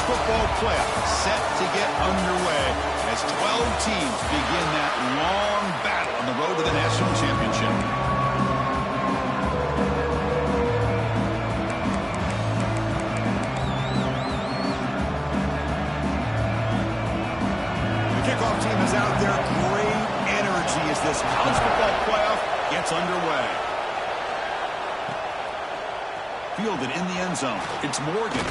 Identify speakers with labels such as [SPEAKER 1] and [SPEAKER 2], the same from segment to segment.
[SPEAKER 1] football playoff set to get underway as 12 teams begin that long battle on the road to the national championship. The kickoff team is out there. Great energy as this college football playoff gets underway. Fielded in the end zone. It's Morgan.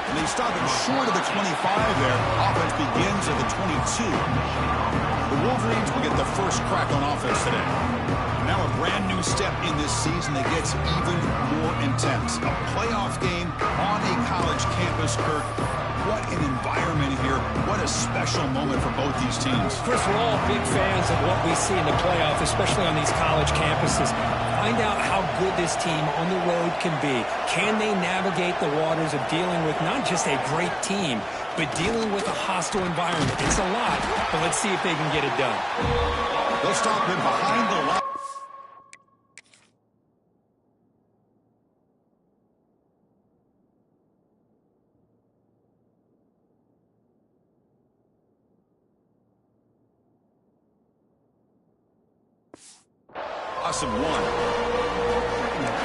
[SPEAKER 1] And they stop him short of the 25 there. Offense begins at the 22. The Wolverines will get the first crack on offense today. Now a brand new step in this season that gets even more intense. A playoff game on a college campus, Kirk. What an environment here. What a special moment for both these teams.
[SPEAKER 2] Chris, we're all big fans of what we see in the playoff, especially on these college campuses. Find out how good this team on the road can be. Can they navigate the waters of dealing with not just a great team, but dealing with a hostile environment? It's a lot, but let's see if they can get it done.
[SPEAKER 1] They'll stop him behind the line. Awesome one.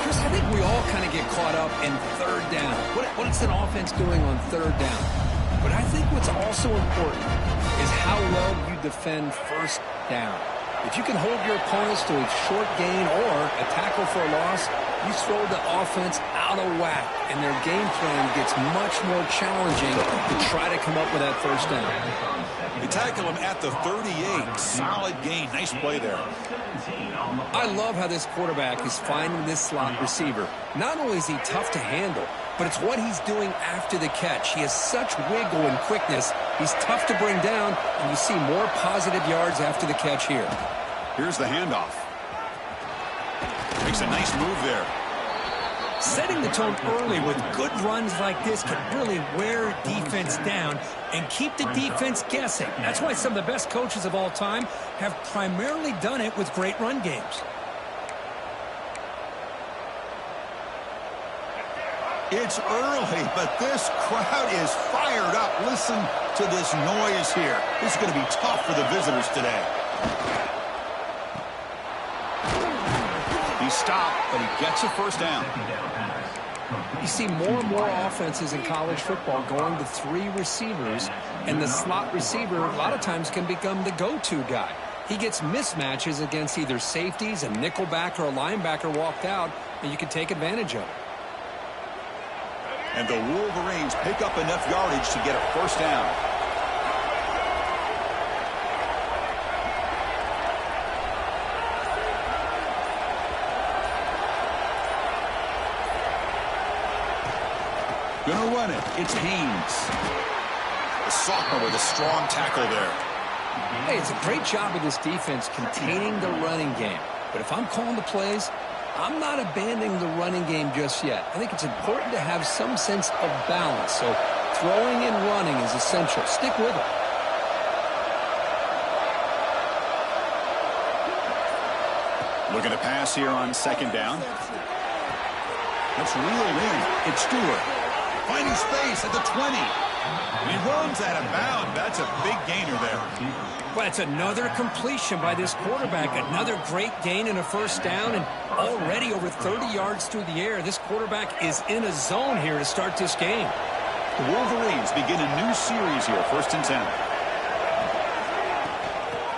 [SPEAKER 2] Chris, I think we all kind of get caught up in third down. What is an offense doing on third down? But I think what's also important is how well you defend first down. If you can hold your opponents to a short gain or a tackle for a loss, you throw the offense out of whack, and their game plan gets much more challenging to try to come up with that first down.
[SPEAKER 1] They tackle him at the 38. Solid gain. Nice play there.
[SPEAKER 2] I love how this quarterback is finding this slot receiver. Not only is he tough to handle, but it's what he's doing after the catch. He has such wiggle and quickness. He's tough to bring down, and you see more positive yards after the catch here.
[SPEAKER 1] Here's the handoff. Makes a nice move there.
[SPEAKER 2] Setting the tone early with good runs like this can really wear defense down and keep the defense guessing. That's why some of the best coaches of all time have primarily done it with great run games.
[SPEAKER 1] It's early, but this crowd is fired up. Listen to this noise here. This is going to be tough for the visitors today. He stopped, but he gets a first down.
[SPEAKER 2] You see more and more offenses in college football going to three receivers, and the slot receiver a lot of times can become the go-to guy. He gets mismatches against either safeties, a nickelback, or a linebacker walked out, and you can take advantage of it.
[SPEAKER 1] And the Wolverines pick up enough yardage to get a first down. Gonna run it. It's Haynes. The sophomore with a strong tackle there.
[SPEAKER 2] Hey, it's a great job of this defense containing the running game. But if I'm calling the plays, I'm not abandoning the running game just yet. I think it's important to have some sense of balance. So throwing and running is essential. Stick with it.
[SPEAKER 1] Looking to pass here on second down. That's reeled in. It's Stewart. Finding space at the 20. He runs out of bounds. That's a big gainer there.
[SPEAKER 2] Well, it's another completion by this quarterback. Another great gain and a first down, and already over 30 yards through the air. This quarterback is in a zone here to start this game.
[SPEAKER 1] The Wolverines begin a new series here, 1st and 10.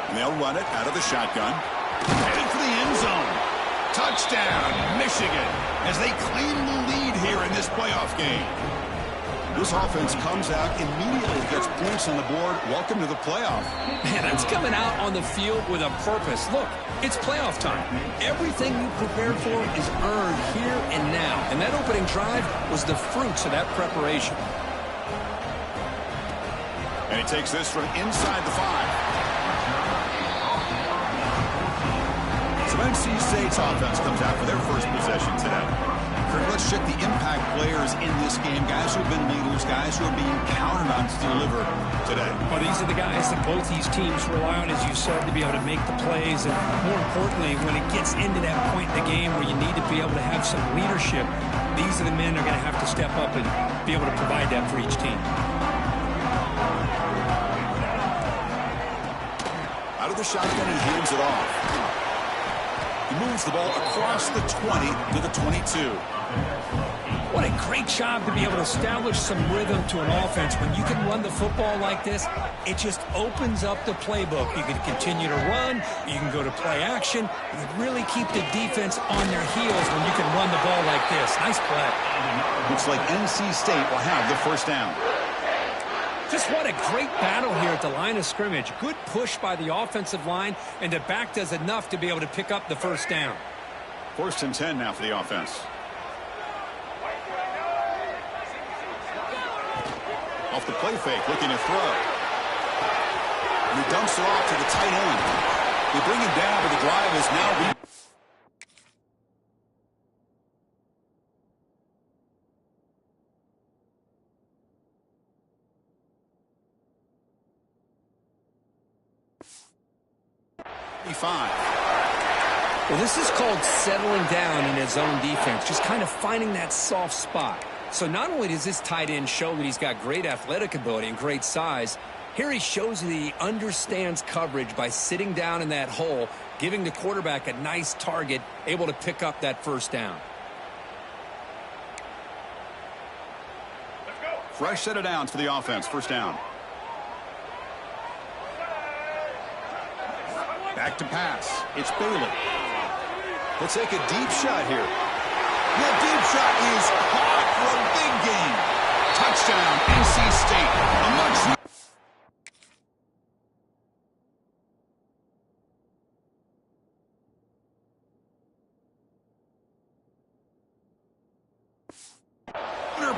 [SPEAKER 1] And they'll run it out of the shotgun. Headed for the end zone. Touchdown, Michigan, as they claim the lead here in this playoff game. This offense comes out immediately, gets points on the board. Welcome to the playoff.
[SPEAKER 2] Man, that's coming out on the field with a purpose. Look, it's playoff time. Everything you prepare for is earned here and now. And that opening drive was the fruits of that preparation.
[SPEAKER 1] And he takes this from inside the 5. So NC State's offense comes out for their first possession today. Let's check the impact players in this game. Guys who have been leaders, guys who are being counted on to deliver today.
[SPEAKER 2] Well, these are the guys that both these teams rely on, as you said, to be able to make the plays. And more importantly, when it gets into that point in the game where you need to be able to have some leadership, these are the men that are going to have to step up and be able to provide that for each team.
[SPEAKER 1] with the shotgun, he hands it off. He moves the ball across the 20 to the 22.
[SPEAKER 2] What a great job to be able to establish some rhythm to an offense. When you can run the football like this, it just opens up the playbook. You can continue to run. You can go to play action. You can really keep the defense on their heels when you can run the ball like this. Nice play.
[SPEAKER 1] Looks like NC State will have the first down.
[SPEAKER 2] Just what a great battle here at the line of scrimmage. Good push by the offensive line, and the back does enough to be able to pick up the first down.
[SPEAKER 1] 1st and 10 now for the offense. Off the play fake, looking to throw. And he dumps it off to the tight end. They bring him down, but the drive is now...
[SPEAKER 2] Well, this is called settling down in his own defense, just kind of finding that soft spot. So not only does this tight end show that he's got great athletic ability and great size, here he shows that he understands coverage by sitting down in that hole, giving the quarterback a nice target, able to pick up that first down.
[SPEAKER 1] Fresh set of downs for the offense. First down. Back to pass. It's Bailey. He'll take a deep shot here. The deep shot is caught for a big gain. Touchdown, NC State. A much...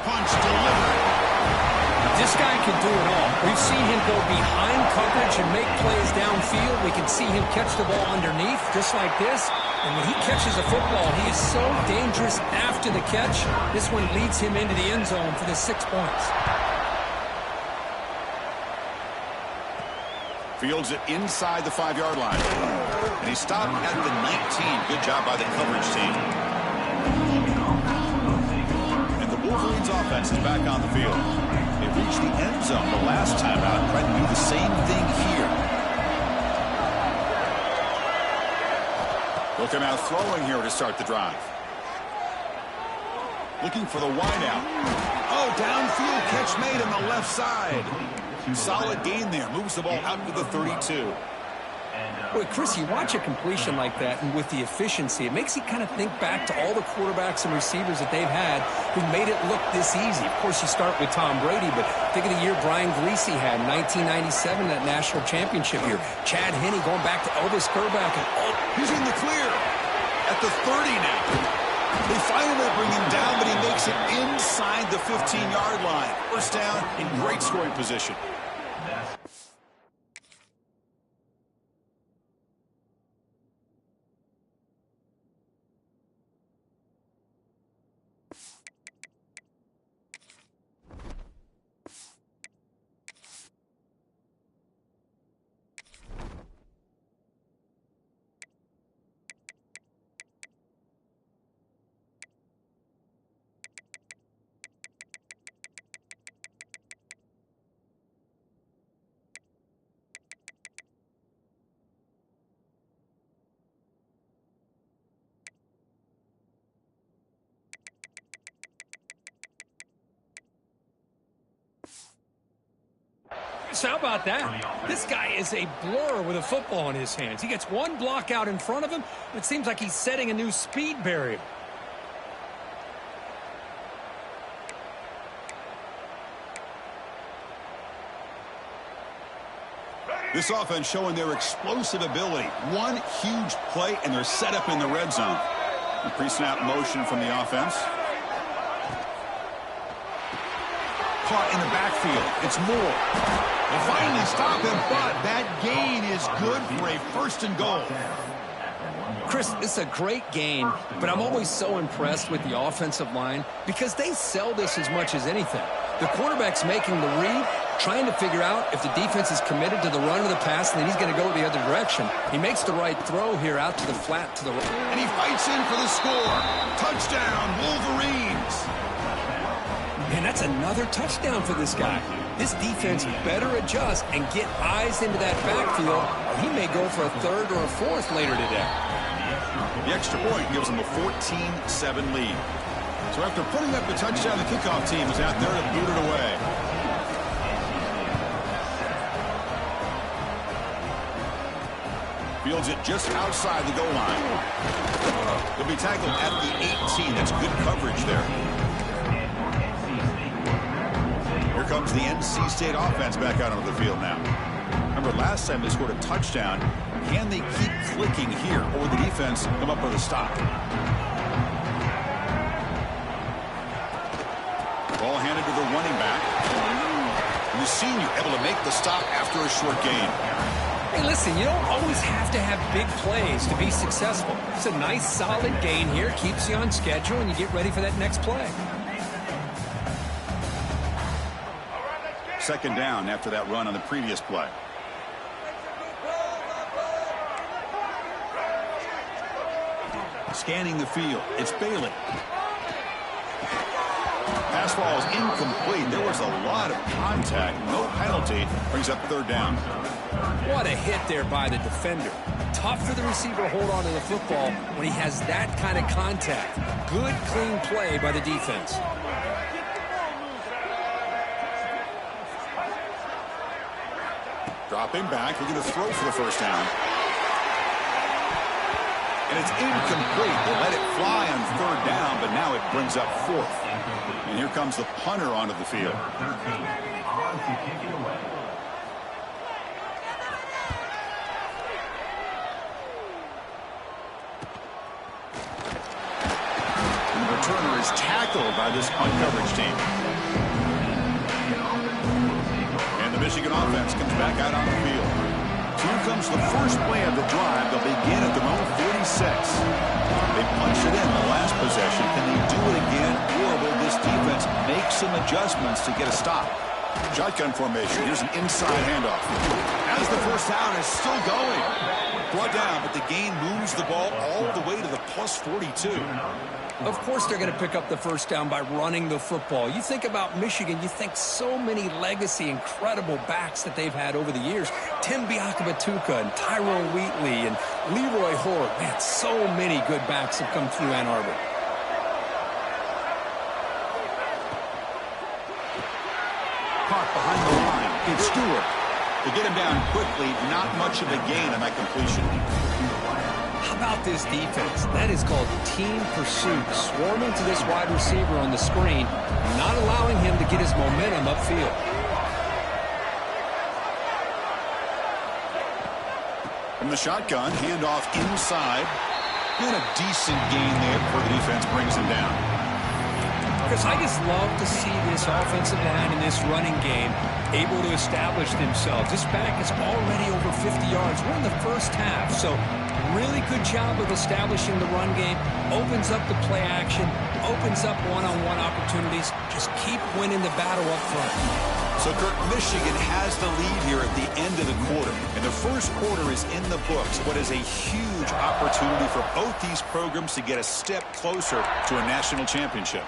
[SPEAKER 1] punch delivered.
[SPEAKER 2] This guy can do it all. We've seen him go behind coverage and make plays downfield. We can see him catch the ball underneath, just like this. And when he catches a football, he is so dangerous after the catch. This one leads him into the end zone for the 6 points.
[SPEAKER 1] Fields it inside the 5-yard line. And he stopped at the 19. Good job by the coverage team. And the Wolverines offense is back on the field. They reached the end zone the last time out. Trying to do the same thing here. Looking out throwing here to start the drive. Looking for the wideout. Oh, downfield catch made on the left side. Solid gain there. Moves the ball out to the 32.
[SPEAKER 2] Boy, Chris, you watch a completion like that, and with the efficiency, it makes you kind of think back to all the quarterbacks and receivers that they've had who made it look this easy. Of course, you start with Tom Brady, but think of the year Brian Greasy had in 1997, that national championship year. Chad Henne going back to Elvis Grbac.
[SPEAKER 1] He's in the clear at the 30 now. They finally bring him down, but he makes it inside the 15-yard line. First down in great scoring position.
[SPEAKER 2] How about that? This guy is a blur with a football in his hands. He gets one block out in front of him, and it seems like he's setting a new speed barrier.
[SPEAKER 1] This offense showing their explosive ability. One huge play, and they're set up in the red zone. A pre-snap motion from the offense. Caught in the backfield. It's Moore. They finally stop him, but that gain is good for a 1st and goal.
[SPEAKER 2] Chris, it's a great gain, but I'm always so impressed with the offensive line because they sell this as much as anything. The quarterback's making the read, trying to figure out if the defense is committed to the run or the pass, and then he's going to go the other direction. He makes the right throw here out to the flat to the right.
[SPEAKER 1] And he fights in for the score. Touchdown, Wolverines.
[SPEAKER 2] Man, that's another touchdown for this guy. This defense better adjust and get eyes into that backfield, or he may go for a third or a fourth later today.
[SPEAKER 1] The extra point gives them a 14-7 lead. So after putting up the touchdown, the kickoff team is out there to boot it away. Fields it just outside the goal line. He'll be tackled at the 18. That's good coverage there. Here comes the NC State offense back out onto the field now. Remember, last time they scored a touchdown. Can they keep clicking here, or will the defense come up with a stop? Ball handed to the running back. And the senior able to make the stop after a short gain.
[SPEAKER 2] Hey, listen, you don't always have to have big plays to be successful. It's a nice, solid gain here. Keeps you on schedule, and you get ready for that next play.
[SPEAKER 1] Second down after that run on the previous play. Scanning the field. It's Bailey. Pass ball is incomplete. There was a lot of contact. No penalty. Brings up third down.
[SPEAKER 2] What a hit there by the defender. Tough for the receiver to hold on to the football when he has that kind of contact. Good, clean play by the defense.
[SPEAKER 1] Dropping back. We're going to throw for the first down. And it's incomplete. They let it fly on third down, but now it brings up fourth. And here comes the punter onto the field. And the returner is tackled by this punt coverage team. And the Michigan offense comes back out on the field. So here comes the first play of the drive. They'll begin at their own 46. They punched it in the last possession. Can they do it again, or will this defense make some adjustments to get a stop? Shotgun formation. Here's an inside handoff. As the first down is still going. Brought down, but the gain moves the ball all the way to the plus 42.
[SPEAKER 2] Of course they're going to pick up the first down by running the football. You think about Michigan, you think so many legacy, incredible backs that they've had over the years. Tim Biakabatuka and Tyrone Wheatley and Leroy Horde. Man, so many good backs have come through Ann Arbor.
[SPEAKER 1] Caught behind the line. It's Stewart. To get him down quickly, not much of a gain on that completion.
[SPEAKER 2] How about this defense? That is called team pursuit. Swarming to this wide receiver on the screen, not allowing him to get his momentum upfield.
[SPEAKER 1] From the shotgun, handoff inside. And a decent gain there before the defense brings him down.
[SPEAKER 2] Chris, I just love to see this offensive line in this running game able to establish themselves. This back is already over 50 yards. We're in the first half, so really good job of establishing the run game. Opens up the play action, opens up one-on-one opportunities. Just keep winning the battle up front.
[SPEAKER 1] So, Kirk, Michigan has the lead here at the end of the quarter. And the first quarter is in the books. What is a huge opportunity for both these programs to get a step closer to a national championship.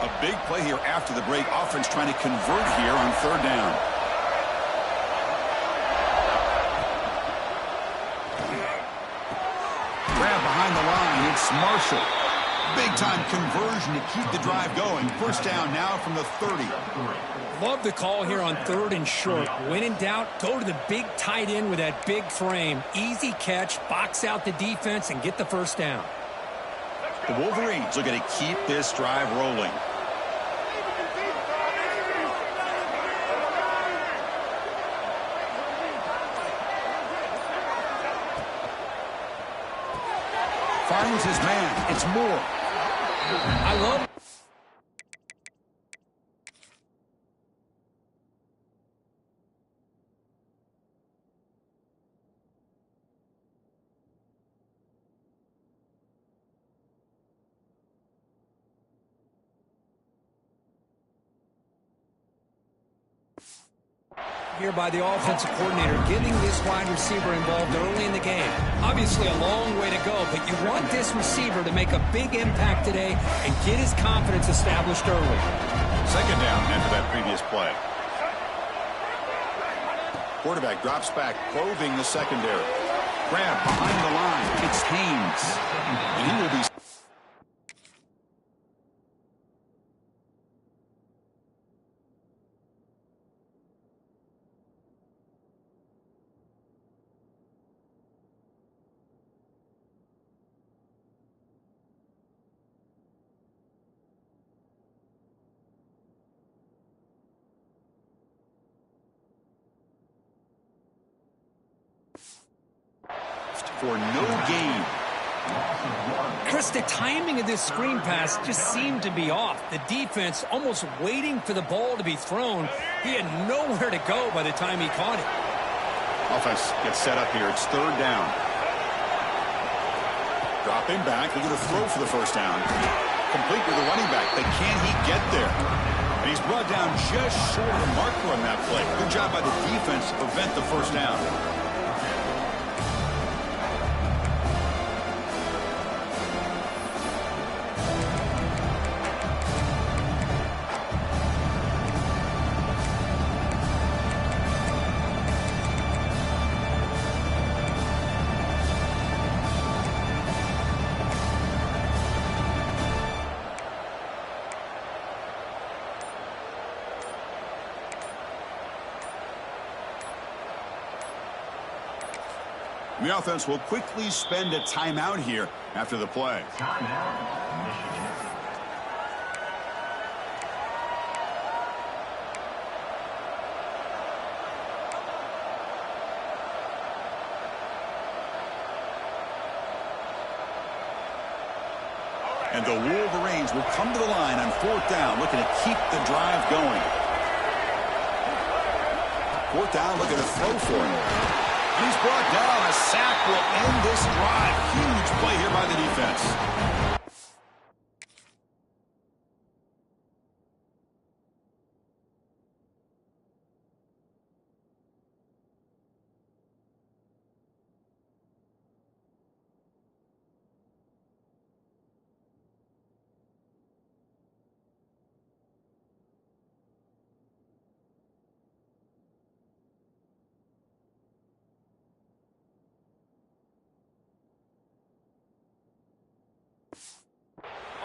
[SPEAKER 1] A big play here after the break. Offense trying to convert here on third down. Grab behind the line. It's Marshall. Big-time conversion to keep the drive going. First down now from the 30.
[SPEAKER 2] Love the call here on third and short. When in doubt, go to the big tight end with that big frame. Easy catch, box out the defense, and get the first down.
[SPEAKER 1] The Wolverines looking to keep this drive rolling. Finds his man. It's Moore.
[SPEAKER 2] I love Here by the offensive coordinator, getting this wide receiver involved early in the game. Obviously a long way to go, but you want this receiver to make a big impact today and get his confidence established early.
[SPEAKER 1] Second down after that previous play. Quarterback drops back, probing the secondary. Grab behind the line. It's Haynes. And he will be... for no gain.
[SPEAKER 2] Chris, the timing of this screen pass just seemed to be off. The defense almost waiting for the ball to be thrown. He had nowhere to go by the time he caught it.
[SPEAKER 1] Offense gets set up here. It's third down. Dropping back. They're going to throw for the first down. Complete with the running back. But can he get there? And he's brought down just short of the marker on that play. Good job by the defense to prevent the first down. The offense will quickly spend a timeout here after the play. And the Wolverines will come to the line on fourth down, looking to keep the drive going. Fourth down, looking to throw for him. He's brought down. A sack will end this drive. Huge play here by the defense.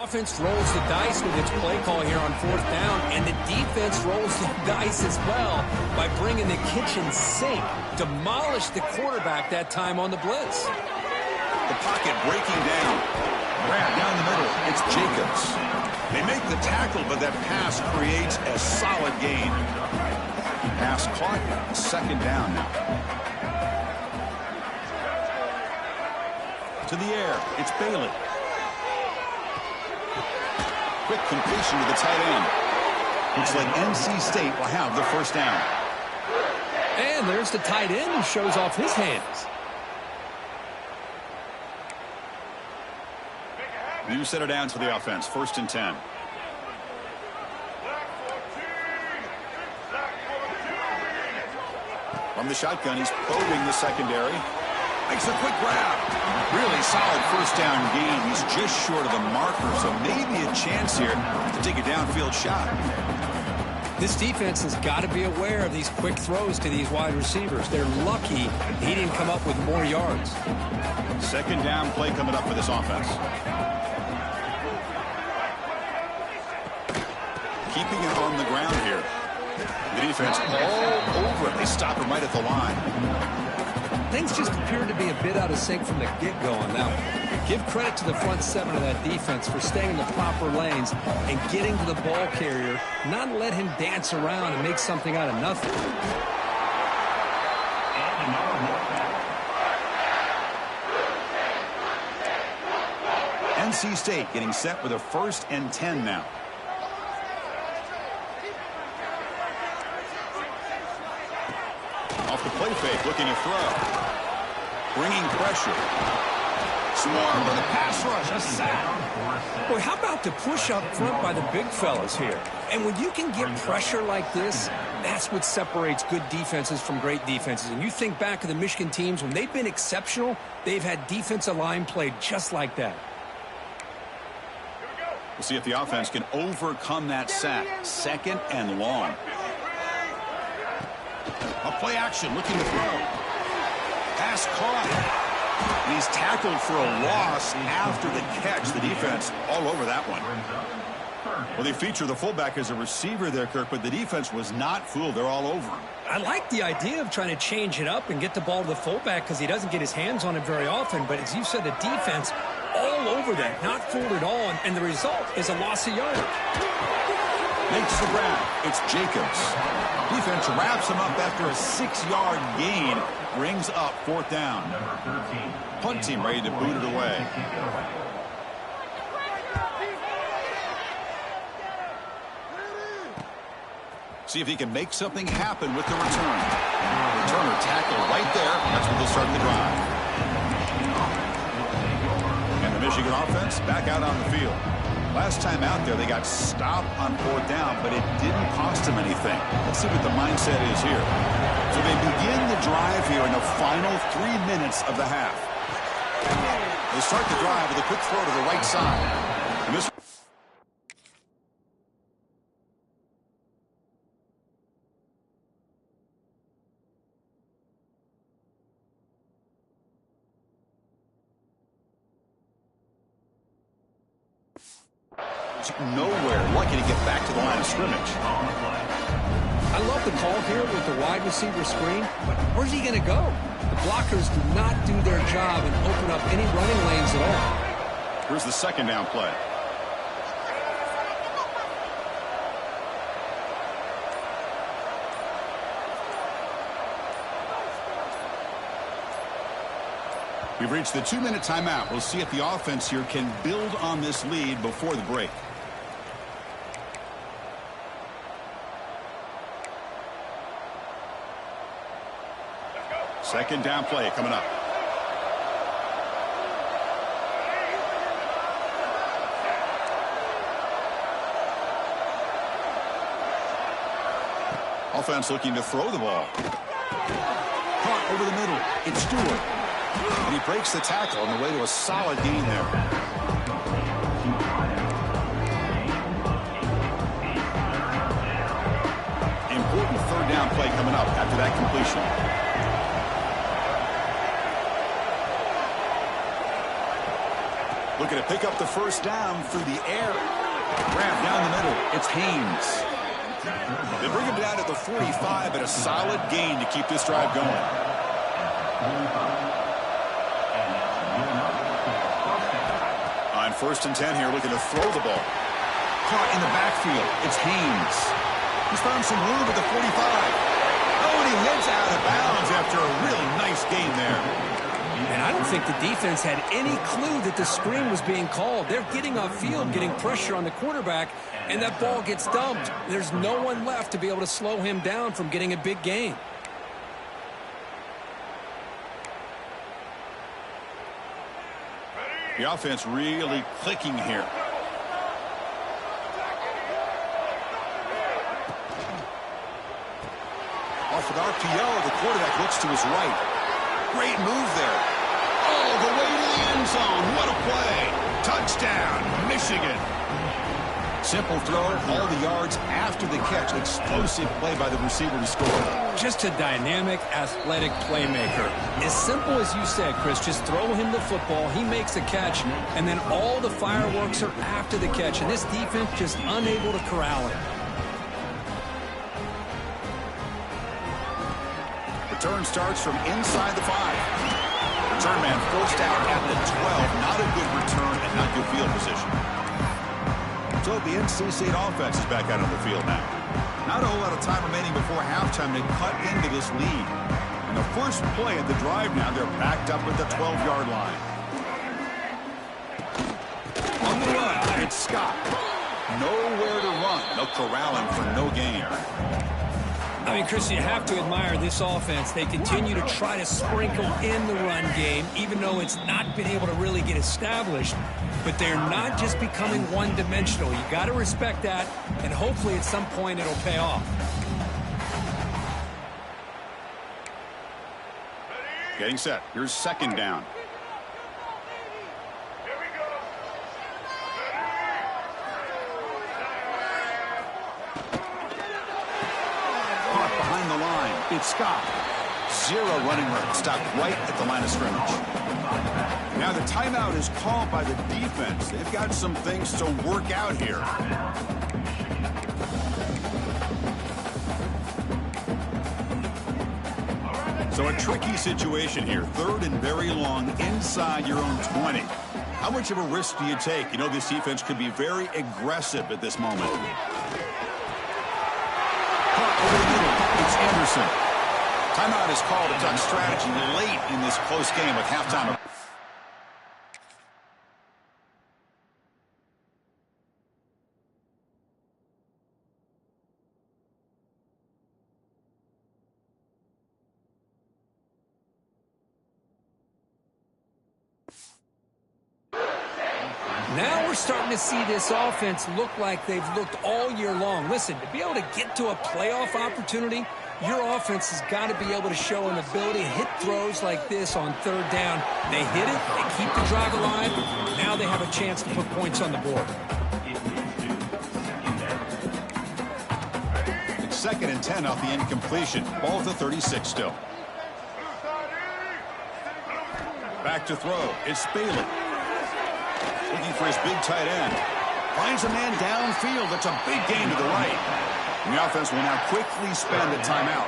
[SPEAKER 2] Offense rolls the dice with its play call here on fourth down, and the defense rolls the dice as well by bringing the kitchen sink. Demolished the quarterback that time on the blitz.
[SPEAKER 1] The pocket breaking down. Grab down the middle. It's Jacobs. They make the tackle, but that pass creates a solid gain. Pass caught. Second down now. To the air. It's Bailey. Quick completion to the tight end. Looks like NC State will have the first down.
[SPEAKER 2] And there's the tight end who shows off his hands.
[SPEAKER 1] New set of downs for the offense. First and 10. From the shotgun, he's probing the secondary. Makes a quick grab. Really solid first down gain. He's just short of the marker, so maybe a chance here to take a downfield shot.
[SPEAKER 2] This defense has got to be aware of these quick throws to these wide receivers. They're lucky he didn't come up with more yards.
[SPEAKER 1] Second down play coming up for this offense. Keeping it on the ground here. The defense all over it. They stop him right at the line.
[SPEAKER 2] Things just appear to be a bit out of sync from the get-go on that one. Give credit to the front seven of that defense for staying in the proper lanes and getting to the ball carrier, not let him dance around and make something out of nothing.
[SPEAKER 1] NC State getting set with a 1st and 10 now. Off the play fake, looking to throw. Bringing pressure. Swarm with a pass rush. A sack.
[SPEAKER 2] Boy, how about the push up front by the big fellas here? And when you can get pressure like this, That's what separates good defenses from great defenses. And you think back of the Michigan teams, when they've been exceptional, they've had defensive line play just like that.
[SPEAKER 1] We'll see if the offense can overcome that sack. 2nd and long. A play action, looking to throw. Pass caught. And he's tackled for a loss after the catch. The defense all over that one. Well, they feature the fullback as a receiver there, Kirk, but the defense was not fooled. They're all over him.
[SPEAKER 2] I like the idea of trying to change it up and get the ball to the fullback because he doesn't get his hands on it very often. But as you said, the defense all over that, not fooled at all. And the result is a loss of yardage.
[SPEAKER 1] Makes the grab. It's Jacobs. Defense wraps him up after a 6-yard gain. Brings up 4th down. Punt team ready to boot it away. See if he can make something happen with the return. Returner tackle right there. That's where they'll start the drive. And the Michigan offense back out on the field. Last time out there, they got stopped on 4th down, but it didn't cost them anything. Let's see what the mindset is here. So they begin the drive here in the final 3 minutes of the half. They start the drive with a quick throw to the right side. And this nowhere, lucky to get back to the line of scrimmage.
[SPEAKER 2] I love the call here with the wide receiver screen, but where's he going to go? The blockers do not do their job and open up any running lanes at all.
[SPEAKER 1] Here's the 2nd down play. We've reached the 2-minute timeout. We'll see if the offense here can build on this lead before the break. Second down play coming up. Offense looking to throw the ball. Caught over the middle. It's Stewart. And he breaks the tackle on the way to a solid gain there. Important 3rd down play coming up after that completion. Looking to pick up the 1st down through the air. Grab down the middle. It's Haynes. They bring him down at the 45 at a solid gain to keep this drive going. On 1st and 10 here, looking to throw the ball. Caught in the backfield. It's Haynes. He's found some room at the 45. Oh, and he heads out of bounds after a really nice gain there.
[SPEAKER 2] And I don't think the defense had any clue that the screen was being called. They're getting off field, getting pressure on the quarterback, and that ball gets dumped. There's no one left to be able to slow him down from getting a big gain.
[SPEAKER 1] The offense really clicking here. Off an RPO, the quarterback looks to his right. Great move there. Oh, the way to the end zone. What a play. Touchdown, Michigan. Simple throw, all the yards after the catch. Explosive play by the receiver to score.
[SPEAKER 2] Just a dynamic, athletic playmaker. As simple as you said, Chris, just throw him the football, he makes a catch, and then all the fireworks are after the catch, and this defense just unable to corral him.
[SPEAKER 1] Return starts from inside the 5. Return man forced out at the 12. Not a good return and not good field position. So the NC State offense is back out on the field now. Not a whole lot of time remaining before halftime to cut into this lead. And the first play of the drive now, they're backed up at the 12-yard line. On the run, it's Scott. Nowhere to run. They'll corral him for no gain.
[SPEAKER 2] I mean, Chris, you have to admire this offense. They continue to try to sprinkle in the run game, even though it's not been able to really get established. But they're not just becoming one-dimensional. You got to respect that, and hopefully at some point it'll pay off.
[SPEAKER 1] Getting set. Here's second down. Caught behind the line. It's Scott. Zero running room. Stopped right at the line of scrimmage. Now the timeout is called by the defense. They've got some things to work out here. So a tricky situation here. Third and very long inside your own 20. How much of a risk do you take? You know, this defense could be very aggressive at this moment. Caught over the middle. It's Anderson. Timeout is called. A duck strategy late in this close game with halftime.
[SPEAKER 2] Now we're starting to see this offense look like they've looked all year long. Listen, to be able to get to a playoff opportunity, your offense has got to be able to show an ability to hit throws like this on third down. They hit it, they keep the drive alive. Now they have a chance to put points on the board.
[SPEAKER 1] It's 2nd and 10 off the incompletion. Ball at the 36 still. Back to throw. It's Bailey. Looking for his big tight end. Finds a man downfield. That's a big gain to the right. And the offense will now quickly spend a timeout.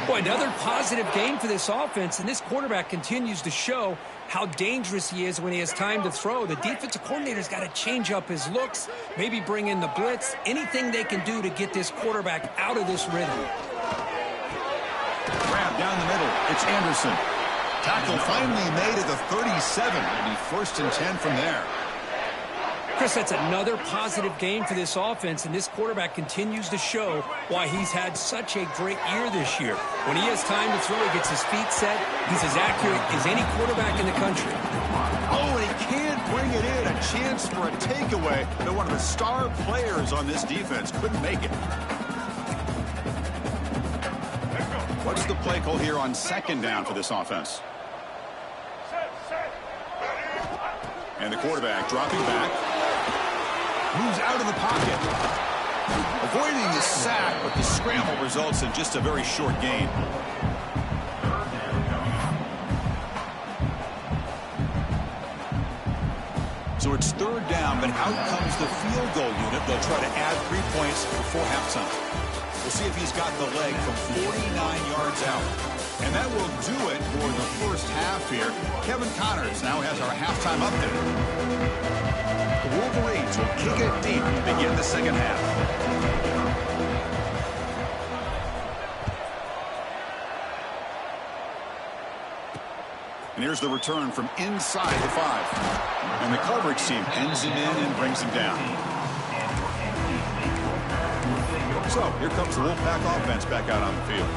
[SPEAKER 2] Boy, another positive game for this offense, and this quarterback continues to show how dangerous he is when he has time to throw. The defensive coordinator's got to change up his looks, maybe bring in the blitz, anything they can do to get this quarterback out of this rhythm.
[SPEAKER 1] Grab down the middle. It's Anderson. Tackle finally made at the 37. It'll be 1st and 10 from there.
[SPEAKER 2] Chris, that's another positive game for this offense, and this quarterback continues to show why he's had such a great year this year. When he has time to throw, he gets his feet set. He's as accurate as any quarterback in the country.
[SPEAKER 1] Oh, and he can't bring it in. A chance for a takeaway, but one of the star players on this defense couldn't make it. What's the play call here on 2nd down for this offense? And the quarterback dropping back. Moves out of the pocket. Avoiding the sack, but the scramble results in just a very short gain. So it's 3rd down, but out comes the field goal unit. They'll try to add 3 points before halftime. We'll see if he's got the leg from 49 yards out. And that will do it for the first half here. Kevin Connors now has our halftime update. The Wolverines will kick it deep to begin the second half. And here's the return from inside the 5. And the coverage team ends him in and brings him down. So here comes the Wolfpack offense back out on the field.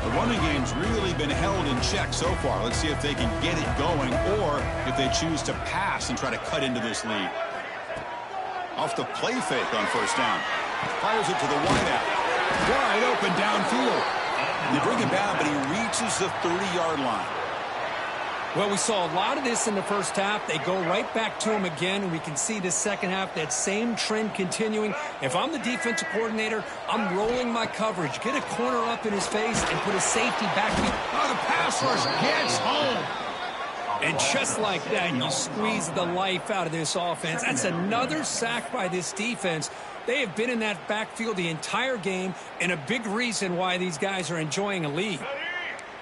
[SPEAKER 1] The running game's really been held in check so far. Let's see if they can get it going or if they choose to pass and try to cut into this lead. Off the play fake on 1st down. Fires it to the wideout. Wide open downfield. They bring him down, but he reaches the 30-yard line.
[SPEAKER 2] Well, we saw a lot of this in the first half. They go right back to him again, and we can see the second half, that same trend continuing. If I'm the defensive coordinator, I'm rolling my coverage. Get a corner up in his face and put a safety back.
[SPEAKER 1] Oh, the pass rush gets home.
[SPEAKER 2] And just like that, you squeeze the life out of this offense. That's another sack by this defense. They have been in that backfield the entire game, and a big reason why these guys are enjoying a lead.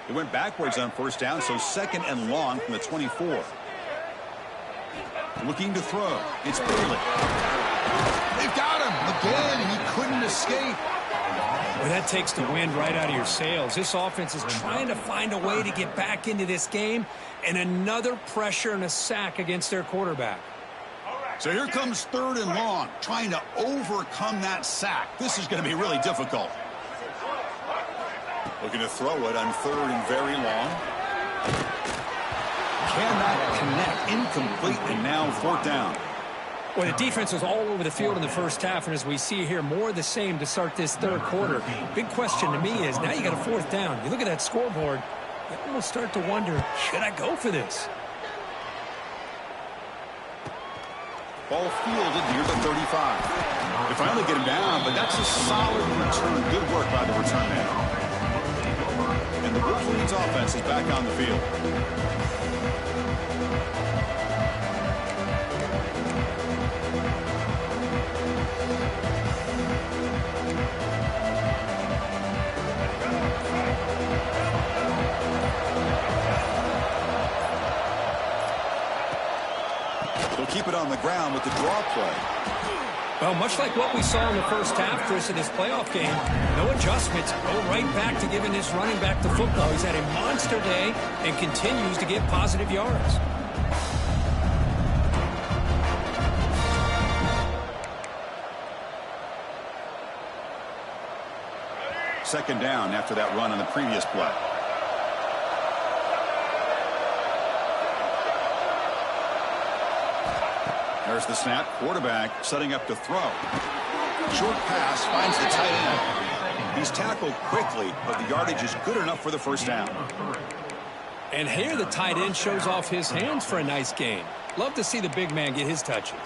[SPEAKER 1] It went backwards on 1st down, so 2nd and long from the 24. Looking to throw. It's Bailey. They've got him again, and he couldn't escape.
[SPEAKER 2] Well, that takes the wind right out of your sails. This offense is trying to find a way to get back into this game, and another pressure and a sack against their quarterback.
[SPEAKER 1] So here comes 3rd and long, trying to overcome that sack. This is going to be really difficult. Looking to throw it on 3rd and very long. Cannot connect. Incomplete, and now 4th down.
[SPEAKER 2] Well, the defense was all over the field in the first half, and as we see here, more of the same to start this 3rd quarter. Big question to me is, now you got a 4th down. You look at that scoreboard, You almost start to wonder, should I go for this?
[SPEAKER 1] Ball fielded near the 35. They finally get him down, but that's a solid return. Good work by the return man. And the Wolverines offense is back on the field. They'll keep it on the ground with the draw play.
[SPEAKER 2] Well, much like what we saw in the first half, Chris, in this playoff game, no adjustments. Go right back to giving his running back the football. He's had a monster day and continues to get positive yards.
[SPEAKER 1] Second down after that run on the previous play. There's the snap. Quarterback setting up to throw. Short pass finds the tight end. He's tackled quickly, but the yardage is good enough for the first down.
[SPEAKER 2] And here the tight end shows off his hands for a nice gain. Love to see the big man get his touches.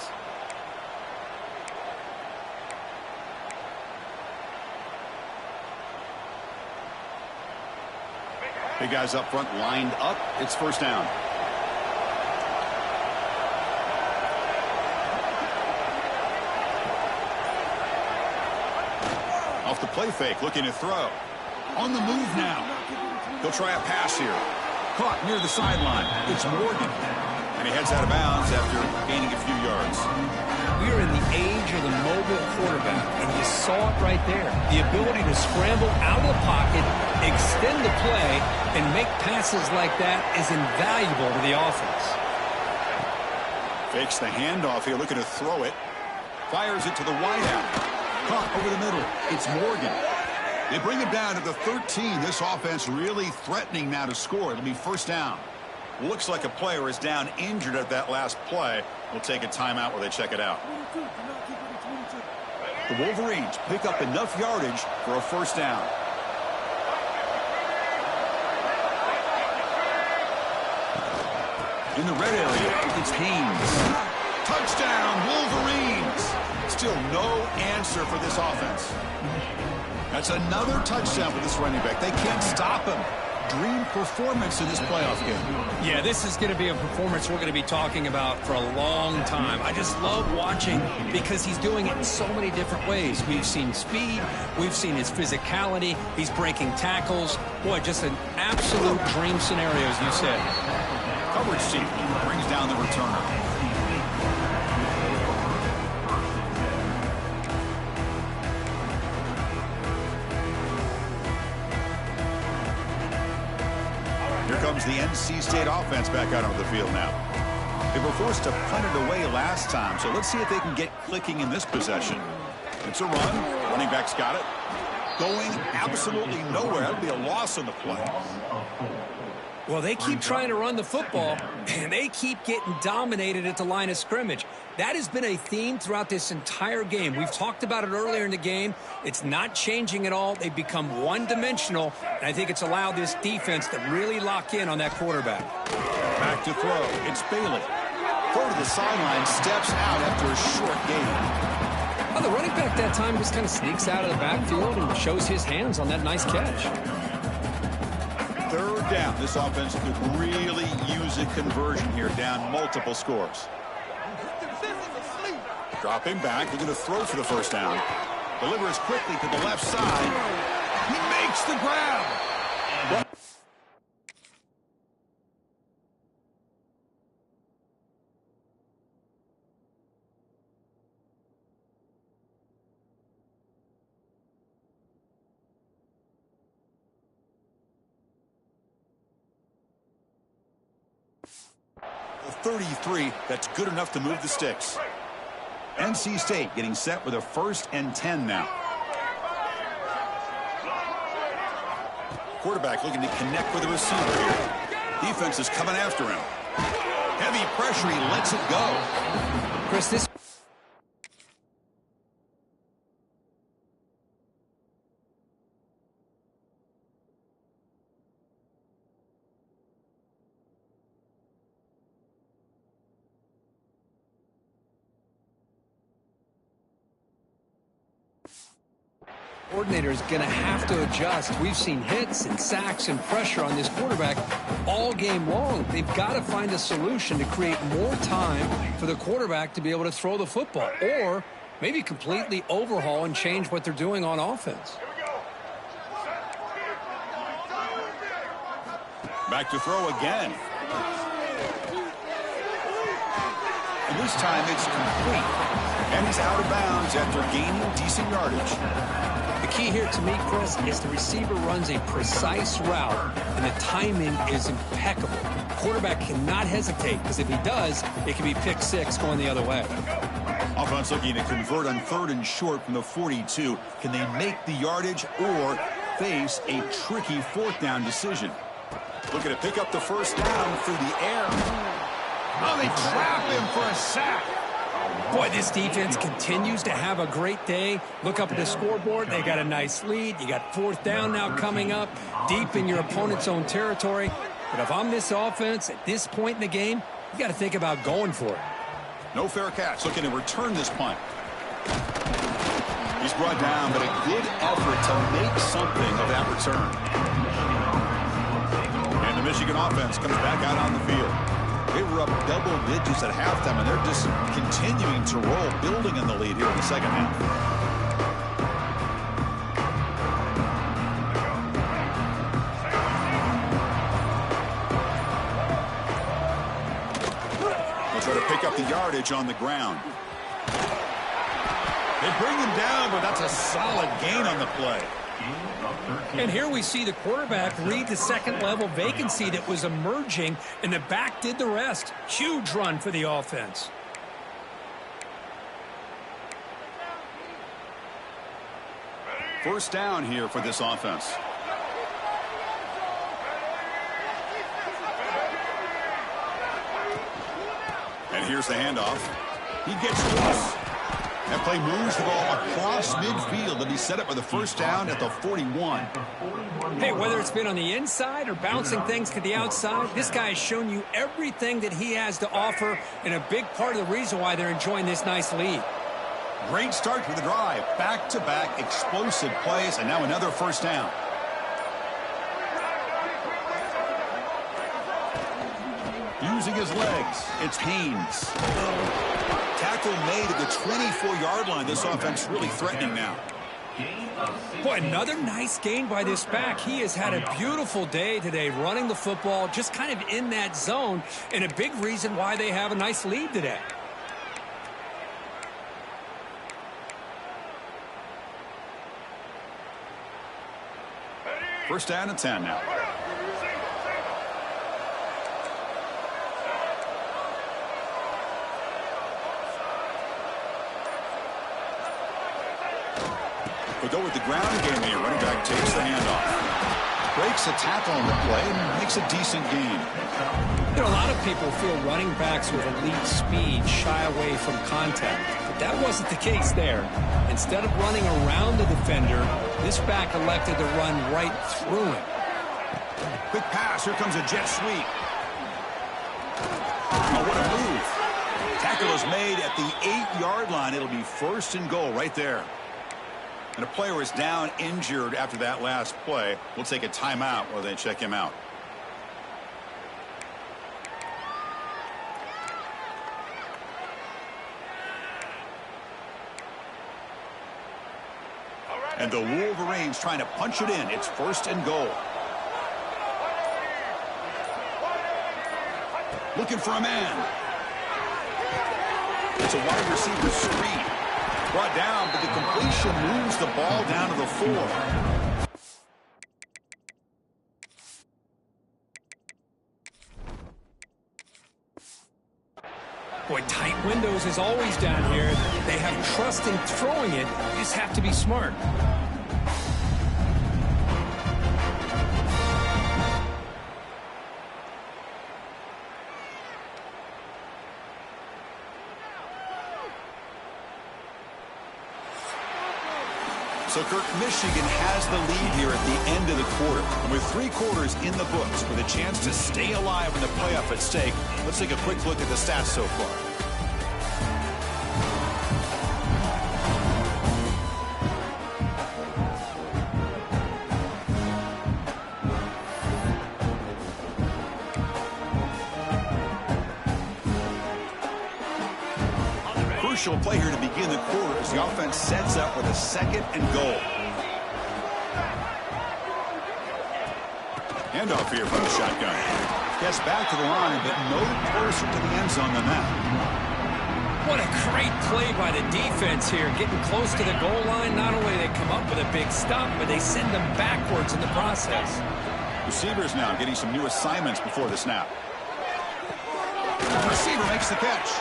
[SPEAKER 1] Big guys up front lined up. It's first down. Off the play fake, looking to throw. On the move now. He'll try a pass here. Caught near the sideline. It's Morgan. And he heads out of bounds after gaining a few yards.
[SPEAKER 2] We are in the age of the mobile quarterback, and you saw it right there. The ability to scramble out of the pocket, extend the play, and make passes like that is invaluable to the offense.
[SPEAKER 1] Fakes the handoff here, looking to throw it. Fires it to the wideout. Caught over the middle. It's Morgan. They bring him down to the 13. This offense really threatening now to score. It'll be first down. Looks like a player is down injured at that last play. We'll take a timeout while they check it out. The Wolverines pick up enough yardage for a first down. In the red area, it's Haynes. Touchdown, Wolverines! Still no answer for this offense. That's another touchdown for this running back. They can't stop him. Dream performance in this playoff game.
[SPEAKER 2] Yeah, this is going to be a performance we're going to be talking about for a long time. I just love watching because he's doing it in so many different ways. We've seen speed. We've seen his physicality. He's breaking tackles. Boy, just an absolute dream scenario, as you said.
[SPEAKER 1] Coverage team brings down the returner. Here comes the NC State offense back out onto the field now. They were forced to punt it away last time, so let's see if they can get clicking in this possession. It's a run. Running back's got it. Going absolutely nowhere. That'll be a loss on the play.
[SPEAKER 2] Well, they keep trying to run the football, and they keep getting dominated at the line of scrimmage. That has been a theme throughout this entire game. We've talked about it earlier in the game. It's not changing at all. They've become one-dimensional, and I think it's allowed this defense to really lock in on that quarterback.
[SPEAKER 1] Back to throw. It's Bailey. Throw to the sideline, steps out after a short gain.
[SPEAKER 2] Well, the running back that time just kind of sneaks out of the backfield and shows his hands on that nice catch.
[SPEAKER 1] Third down. This offense could really use a conversion here, down multiple scores. Dropping back. They're going to throw for the first down. Delivers quickly to the left side. He makes the grab. The 33, that's good enough to move the sticks. NC State getting set with a 1st and 10 now. Quarterback looking to connect with the receiver here. Defense is coming after him. Heavy pressure, he lets it go.
[SPEAKER 2] Chris, this... coordinator is going to have to adjust. We've seen hits and sacks and pressure on this quarterback all game long. They've got to find a solution to create more time for the quarterback to be able to throw the football, or maybe completely overhaul and change what they're doing on offense.
[SPEAKER 1] Back to throw again. And this time it's complete. And he's out of bounds after gaining decent yardage.
[SPEAKER 2] The key here to me, Chris, is the receiver runs a precise route, and the timing is impeccable. Quarterback cannot hesitate, because if he does, it can be pick six going the other way.
[SPEAKER 1] Offense looking to convert on 3rd and short from the 42. Can they make the yardage or face a tricky 4th down decision? Looking to pick up the 1st down through the air. Oh, they trap him for a sack.
[SPEAKER 2] Boy, this defense continues to have a great day. Look up at the scoreboard. They got a nice lead. You got 4th down now coming up, deep in your opponent's own territory. But if I'm this offense at this point in the game, you got to think about going for it.
[SPEAKER 1] No fair catch. Looking to return this punt. He's brought down, but a good effort to make something of that return. And the Michigan offense comes back out on the field. They were up double digits at halftime, and they're just continuing to roll, building in the lead here in the second half. They'll try to pick up the yardage on the ground. They bring him down, but that's a solid gain on the play.
[SPEAKER 2] And here we see the quarterback read the second-level vacancy that was emerging, and the back did the rest. Huge run for the offense.
[SPEAKER 1] First down here for this offense. And here's the handoff. He gets loose. That play moves the ball across midfield, and he set up with a 1st down at the 41.
[SPEAKER 2] Hey, whether it's been on the inside or bouncing things to the outside, this guy has shown you everything that he has to offer, and a big part of the reason why they're enjoying this nice lead.
[SPEAKER 1] Great start to the drive. Back-to-back explosive plays, and now another 1st down. Using his legs, it's Haynes. Tackle made at the 24-yard line. This offense really threatening now.
[SPEAKER 2] Boy, another nice gain by this back. He has had a beautiful day today running the football, just kind of in that zone, and a big reason why they have a nice lead today.
[SPEAKER 1] First down and 10 now. We go with the ground game here. Running back takes the handoff. Breaks a tackle on the play and makes a decent gain.
[SPEAKER 2] You know, a lot of people feel running backs with elite speed shy away from contact. But that wasn't the case there. Instead of running around the defender, this back elected to run right through him.
[SPEAKER 1] Quick pass. Here comes a jet sweep. Oh, what a move. Tackle is made at the 8-yard line. It'll be 1st and goal right there. And a player is down injured after that last play. We'll take a timeout while they check him out. And the Wolverines trying to punch it in. It's 1st and goal. Looking for a man. It's a wide receiver screen. Brought down, but the completion moves the ball down to the 4.
[SPEAKER 2] Boy, tight windows is always down here. They have trust in throwing it. You just have to be smart.
[SPEAKER 1] So, Kirk, Michigan has the lead here at the end of the quarter. And with 3 quarters in the books, with a chance to stay alive in the playoff at stake, let's take a quick look at the stats so far. crucial play here to begin the quarter as the offense sets up with a 2nd and goal. Handoff here from the shotgun. Gets back to the line, but no closer to the end zone than that.
[SPEAKER 2] What a great play by the defense here. Getting close to the goal line, not only do they come up with a big stop, but they send them backwards in the process.
[SPEAKER 1] Receivers now getting some new assignments before the snap. The receiver makes the catch.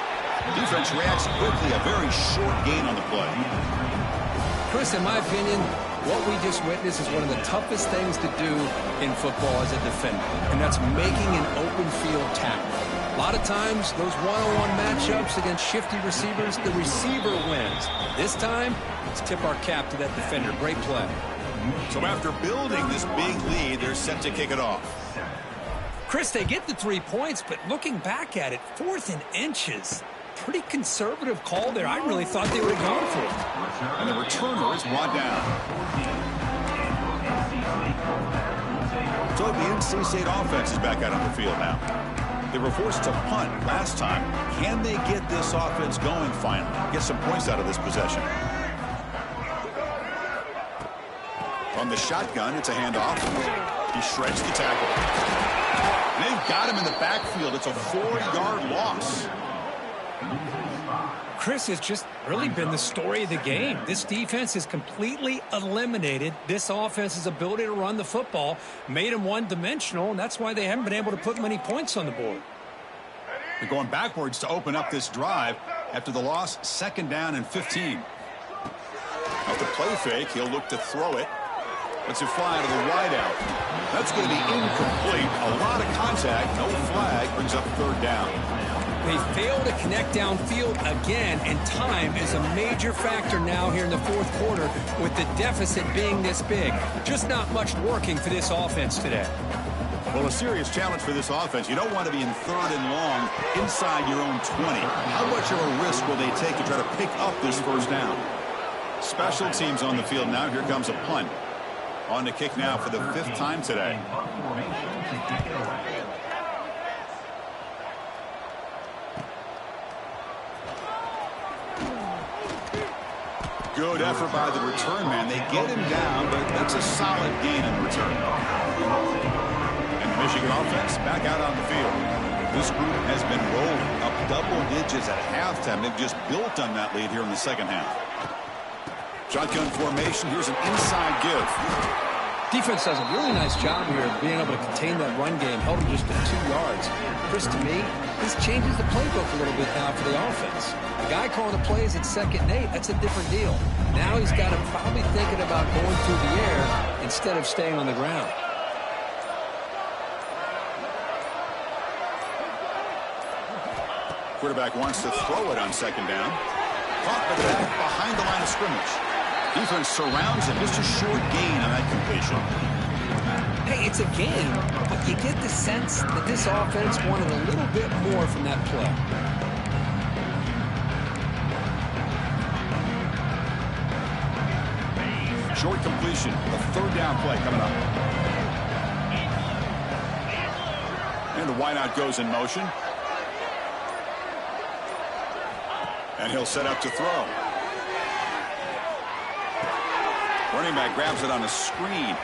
[SPEAKER 1] Defense reacts quickly, a very short gain on the play.
[SPEAKER 2] Chris, in my opinion, what we just witnessed is one of the toughest things to do in football as a defender, and that's making an open field tackle. A lot of times, those one-on-one matchups against shifty receivers, the receiver wins. This time, let's tip our cap to that defender. Great play.
[SPEAKER 1] So after building this big lead, they're set to kick it off.
[SPEAKER 2] Chris, they get the 3 points, but looking back at it, 4th and inches. Pretty conservative call there. I really thought they would have gone for it.
[SPEAKER 1] And the returner is brought down. So the NC State offense is back out on the field now. They were forced to punt last time. Can they get this offense going finally? Get some points out of this possession. From the shotgun, it's a handoff. He shreds the tackle. And they've got him in the backfield. It's a 4-yard loss.
[SPEAKER 2] Chris, has just really been the story of the game. This defense has completely eliminated this offense's ability to run the football, made them one-dimensional, and that's why they haven't been able to put many points on the board.
[SPEAKER 1] They're going backwards to open up this drive after the loss, 2nd down and 15. Off the play fake, he'll look to throw it. Lets it fly to the wideout. That's going to be incomplete. A lot of contact, no flag, brings up 3rd down.
[SPEAKER 2] They fail to connect downfield again, and time is a major factor now here in the 4th quarter with the deficit being this big. Just not much working for this offense today.
[SPEAKER 1] Well, a serious challenge for this offense. You don't want to be in 3rd and long inside your own 20. How much of a risk will they take to try to pick up this 1st down? Special teams on the field now. Here comes a punt. On the kick now for the 5th time today. Good effort by the return man. They get him down, but that's a solid gain in return. And the Michigan offense back out on the field. This group has been rolling up double digits at halftime. They've just built on that lead here in the 2nd half. Shotgun formation. Here's an inside give.
[SPEAKER 2] Defense does a really nice job here of being able to contain that run game, held him just to 2 yards. Chris, to me, this changes the playbook a little bit now for the offense. The guy calling the plays at 2nd and 8, that's a different deal. Now he's got to probably thinking about going through the air instead of staying on the ground.
[SPEAKER 1] Quarterback wants to throw it on 2nd down. Caught by the back behind the line of scrimmage. Defense surrounds him. Just a short gain on that completion.
[SPEAKER 2] Hey, it's a game, but you get the sense that this offense wanted a little bit more from that play.
[SPEAKER 1] Short completion. A 3rd down play coming up. And the wideout goes in motion. And he'll set up to throw. Running back grabs it on a screen.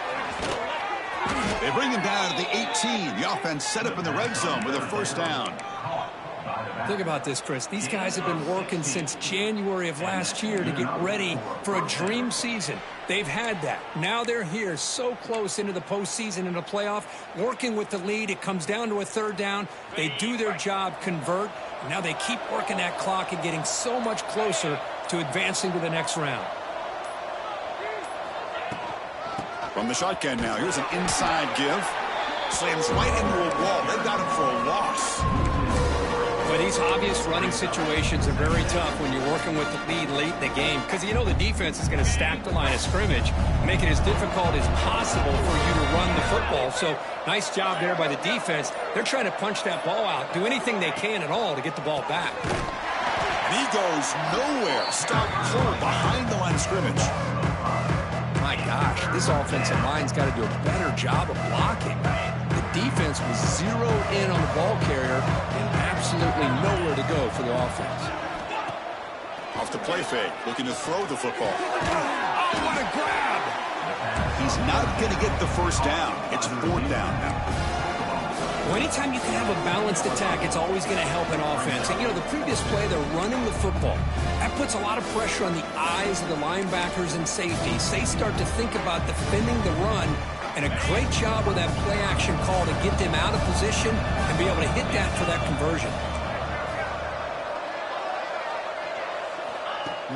[SPEAKER 1] They bring him down to the 18. The offense set up in the red zone with a 1st down.
[SPEAKER 2] Think about this, Chris. These guys have been working since January of last year to get ready for a dream season. They've had that. Now they're here so close into the postseason and the playoff, working with the lead. It comes down to a 3rd down. They do their job, convert. Now they keep working that clock and getting so much closer to advancing to the next round.
[SPEAKER 1] From the shotgun now, here's an inside give. Slams right into a wall. They've got him for a loss.
[SPEAKER 2] But these obvious running situations are very tough when you're working with the lead late in the game because you know the defense is going to stack the line of scrimmage, make it as difficult as possible for you to run the football. So nice job there by the defense. They're trying to punch that ball out, do anything they can at all to get the ball back.
[SPEAKER 1] And he goes nowhere. Stop cold behind the line of scrimmage.
[SPEAKER 2] My gosh, this offensive line's got to do a better job of blocking. The defense was zeroed in on the ball carrier and absolutely nowhere to go for the offense.
[SPEAKER 1] Off the play fake, looking to throw the football.
[SPEAKER 2] Oh, what a grab!
[SPEAKER 1] He's not going to get the first down. It's 4th down now.
[SPEAKER 2] Well, anytime you can have a balanced attack, it's always going to help an offense. And, you know, the previous play, they're running the football. That puts a lot of pressure on the eyes of the linebackers and safeties. They start to think about defending the run, and a great job with that play-action call to get them out of position and be able to hit that for that conversion.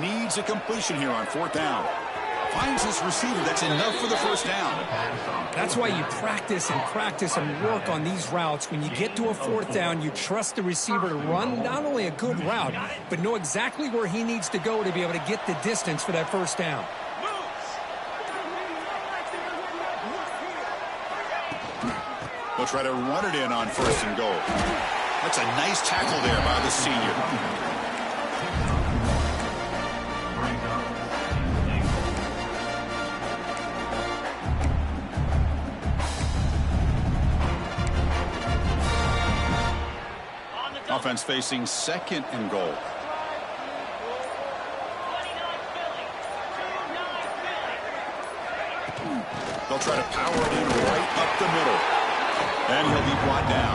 [SPEAKER 1] Needs a completion here on 4th down. Finds his receiver. That's enough for the first down.
[SPEAKER 2] That's why you practice and work on these routes. When you get to a 4th down, you trust the receiver to run not only a good route, but know exactly where he needs to go to be able to get the distance for that first down.
[SPEAKER 1] They'll try to run it in on 1st and goal. That's a nice tackle there by the senior. Offense facing 2nd and goal. They'll try to power it in right up the middle. And he'll be brought down.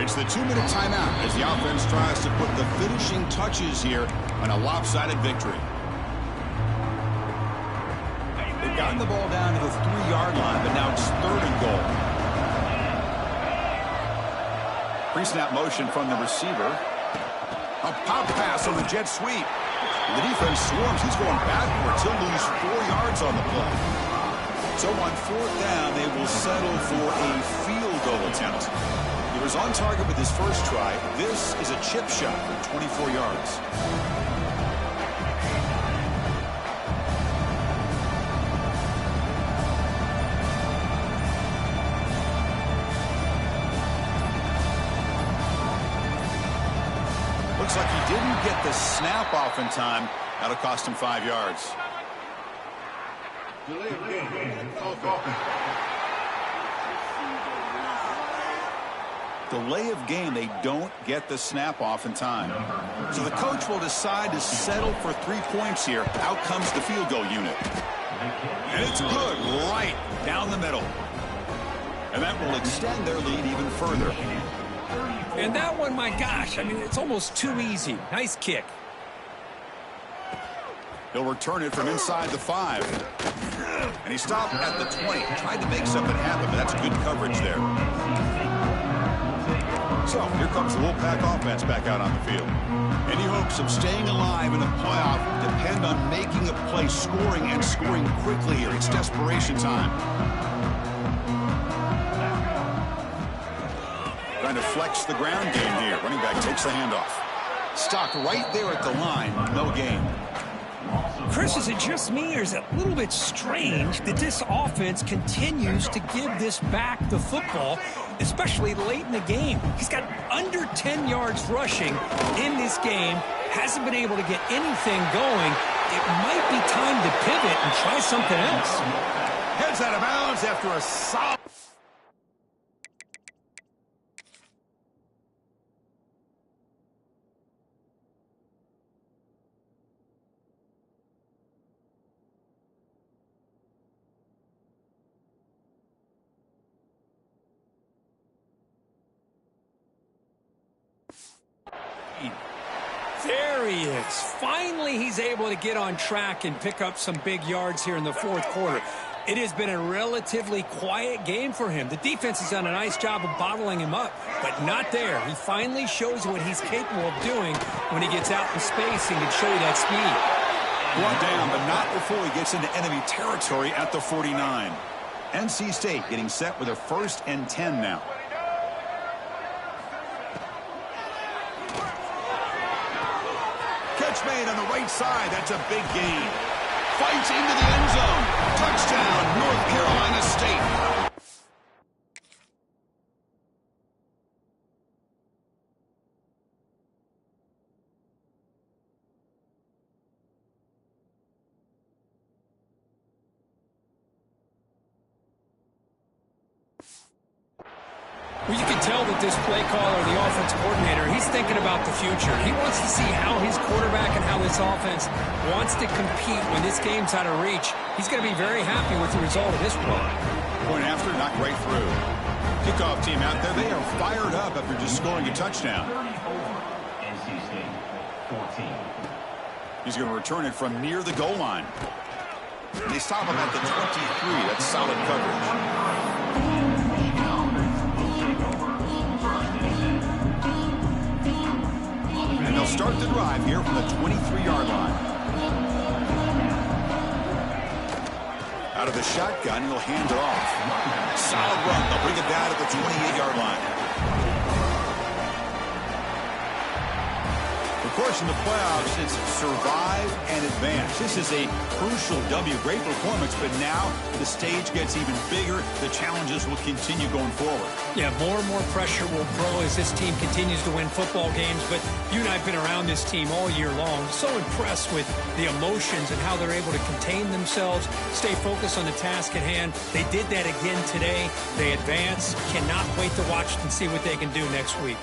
[SPEAKER 1] It's the 2-minute timeout as the offense tries to put the finishing touches here on a lopsided victory. They've gotten the ball down to the 3-yard line, but now it's 3rd and goal. Pre-snap motion from the receiver. A pop pass on the jet sweep. The defense swarms. He's going backwards. He'll lose 4 yards on the play. So on 4th down, they will settle for a field goal attempt. He was on target with his first try. This is a chip shot from 24 yards. Looks like he didn't get the snap off in time. That'll cost him 5 yards. Delay of game, they don't get the snap off in time. So the coach will decide to settle for 3 points here. Out comes the field goal unit. And it's good, right down the middle. And that will extend their lead even further.
[SPEAKER 2] And that one, my gosh, I mean, it's almost too easy. Nice kick.
[SPEAKER 1] He'll return it from inside the 5. And he stopped at the 20. Tried to make something happen, but that's good coverage there. So here comes the Wolfpack offense back out on the field. Any hopes of staying alive in the playoff depend on making a play, scoring, and scoring quickly here. It's desperation time. Trying to flex the ground game here. Running back takes the handoff. Stopped right there at the line. No gain.
[SPEAKER 2] Chris, is it just me, or is it a little bit strange that this offense continues to give this back the football, especially late in the game? He's got under 10 yards rushing in this game, hasn't been able to get anything going. It might be time to pivot and try something else.
[SPEAKER 1] Heads out of bounds after a solid...
[SPEAKER 2] There he is. Finally, he's able to get on track and pick up some big yards here in the 4th quarter. It has been a relatively quiet game for him. The defense has done a nice job of bottling him up, but not there. He finally shows what he's capable of doing when he gets out in space and can show you that speed.
[SPEAKER 1] Brought down, but not before he gets into enemy territory at the 49. NC State getting set with a 1st and 10 now. Catch made on the right side. That's a big gain. fights into the end zone. Touchdown, North Carolina State.
[SPEAKER 2] Well, you can tell that this play caller, the offense coordinator, he's thinking about the future. He wants to see how his quarterback and how this offense wants to compete when this game's out of reach. He's going to be very happy with the result of this play.
[SPEAKER 1] Point after, knocked right through. Kickoff team out there, they are fired up after just scoring a touchdown. He's going to return it from near the goal line. They stop him at the 23. That's solid coverage. And they'll start the drive here from the 23-yard line. Out of the shotgun, he'll hand it off. Solid run. They'll bring it down at the 28-yard line. Of course, in the playoffs, it's survive and advance. This is a crucial W. Great performance, but now the stage gets even bigger. The challenges will continue going forward.
[SPEAKER 2] Yeah, more and more pressure will grow as this team continues to win football games. But you and I have been around this team all year long. So impressed with the emotions and how they're able to contain themselves, stay focused on the task at hand. They did that again today. They advance. Cannot wait to watch and see what they can do next week.